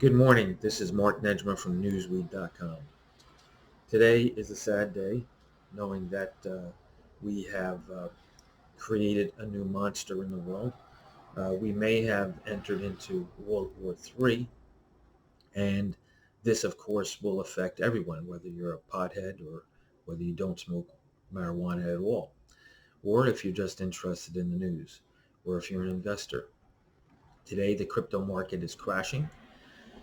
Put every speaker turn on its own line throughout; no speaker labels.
Good morning. This is Mark Nedjma from Newsweed.com. Today is a sad day, knowing that we have created a new monster in the world. We may have entered into World War III, and this, of course, will affect everyone, whether you're a pothead or whether you don't smoke marijuana at all, or if you're just interested in the news, or if you're an investor. Today, the crypto market is crashing.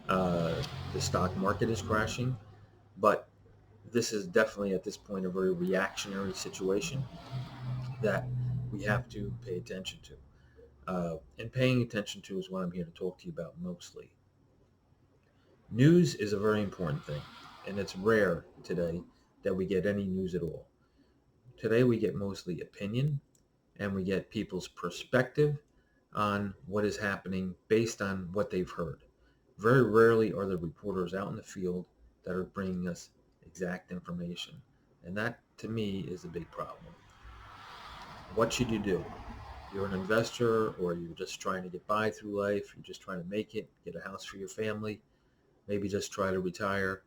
The stock market is crashing, but this is definitely at this point a very reactionary situation that we have to pay attention to. And paying attention to is what I'm here to talk to you about mostly. News is a very important thing, and it's rare today that we get any news at all. Today we get mostly opinion, and we get people's perspective on what is happening based on what they've heard. Very rarely are there reporters out in the field that are bringing us exact information. And that, to me, is a big problem. What should you do? You're an investor, or you're just trying to get by through life, you're just trying to make it, get a house for your family, maybe just try to retire,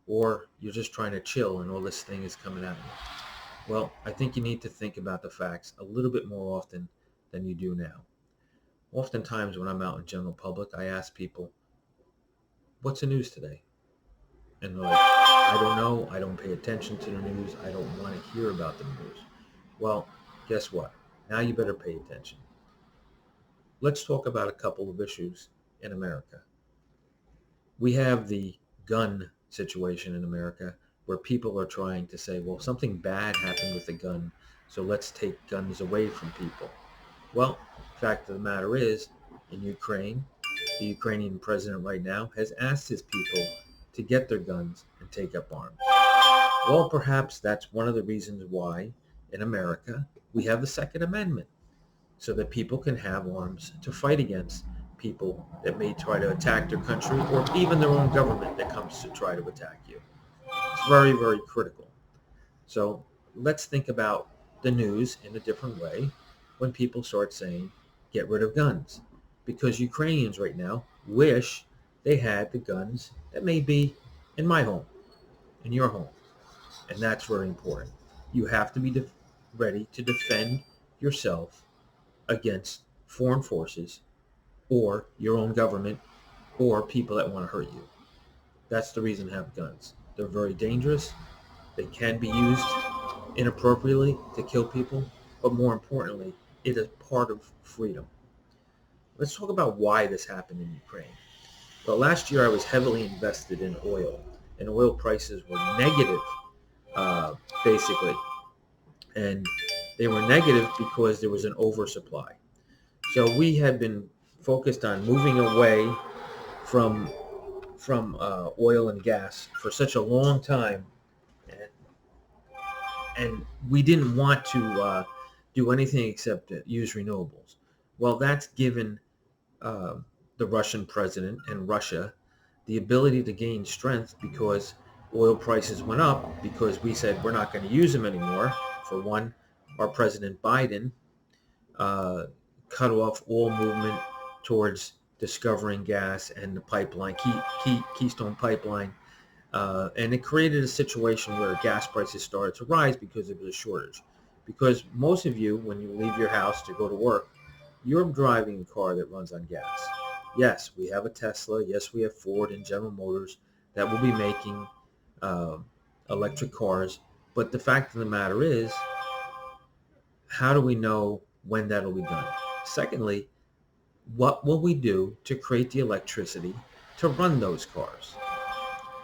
or you're just trying to chill and all this thing is coming at you. Well, I think you need to think about the facts a little bit more often than you do now. Oftentimes when I'm out in general public, I ask people, what's the news today? And they're like, I don't know. I don't pay attention to the news. I don't want to hear about the news. Well, guess what? Now you better pay attention. Let's talk about a couple of issues in America. We have the gun situation in America where people are trying to say, well, something bad happened with the gun, so let's take guns away from people. Well, the fact of the matter is, in Ukraine, the Ukrainian president right now has asked his people to get their guns and take up arms. Well, perhaps that's one of the reasons why in America we have the Second Amendment, so that people can have arms to fight against people that may try to attack their country or even their own government that comes to try to attack you. It's very, very critical. So let's think about the news in a different way when people start saying, get rid of guns. Because Ukrainians right now wish they had the guns that may be in my home, in your home. And that's very important. You have to be ready to defend yourself against foreign forces or your own government or people that want to hurt you. That's the reason to have guns. They're very dangerous. They can be used inappropriately to kill people, but more importantly, it is part of freedom. Let's talk about why this happened in Ukraine. Well, last year I was heavily invested in oil, and oil prices were negative, basically. And they were negative because there was an oversupply. So we had been focused on moving away from oil and gas for such a long time, and we didn't want to do anything except use renewables. Well, that's given the Russian president and Russia the ability to gain strength because oil prices went up because we said we're not going to use them anymore. For one, our President Biden cut off all movement towards discovering gas and the pipeline, Keystone Pipeline. And it created a situation where gas prices started to rise because there was a shortage. Because most of you, when you leave your house to go to work, you're driving a car that runs on gas. Yes, we have a Tesla. Yes, we have Ford and General Motors that will be making electric cars. But the fact of the matter is, how do we know when that'll be done? Secondly, what will we do to create the electricity to run those cars?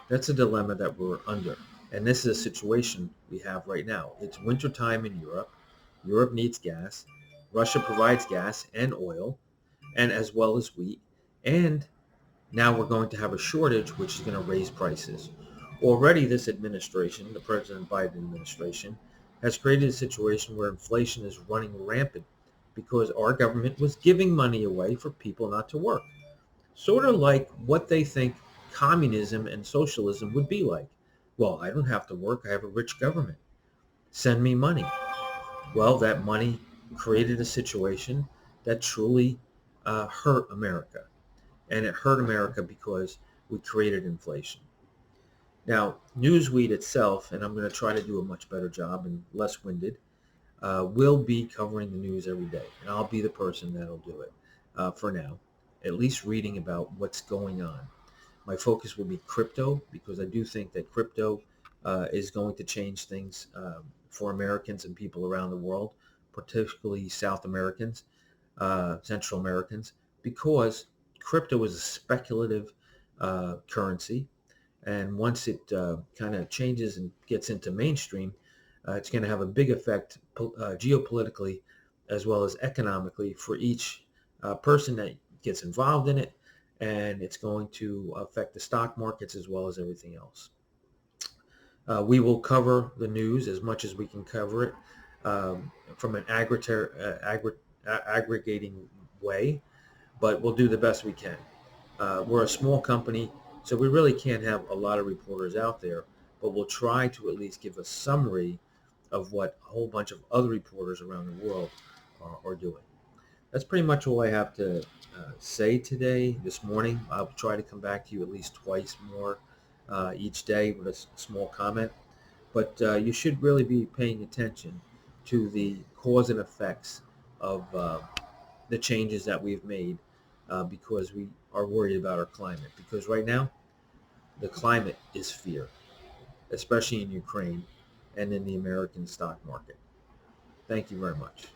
That's a dilemma that we're under. And this is a situation we have right now. It's wintertime in Europe. Europe needs gas. Russia provides gas and oil, and as well as wheat. And now we're going to have a shortage, which is going to raise prices. Already this administration, the President Biden administration, has created a situation where inflation is running rampant because our government was giving money away for people not to work. Sort of like what they think communism and socialism would be like. Well, I don't have to work. I have a rich government. Send me money. Well, that money created a situation that truly hurt America. And it hurt America because we created inflation. Now, Newsweed itself, and I'm going to try to do a much better job and less winded, will be covering the news every day, and I'll be the person that'll do it for now, at least reading about what's going on. My focus will be crypto because I do think that crypto is going to change things for Americans and people around the world, particularly South Americans, Central Americans, because crypto is a speculative currency. And once it kind of changes and gets into mainstream, it's going to have a big effect geopolitically as well as economically for each person that gets involved in it, and it's going to affect the stock markets as well as everything else. We will cover the news as much as we can cover it from an aggregating way, but we'll do the best we can. We're a small company, so we really can't have a lot of reporters out there, but we'll try to at least give a summary of what a whole bunch of other reporters around the world are doing. That's pretty much all I have to say today, this morning. I'll try to come back to you at least twice more each day with a small comment. But you should really be paying attention to the cause and effects of the changes that we've made because we are worried about our climate. Because right now, the climate is fear, especially in Ukraine and in the American stock market. Thank you very much.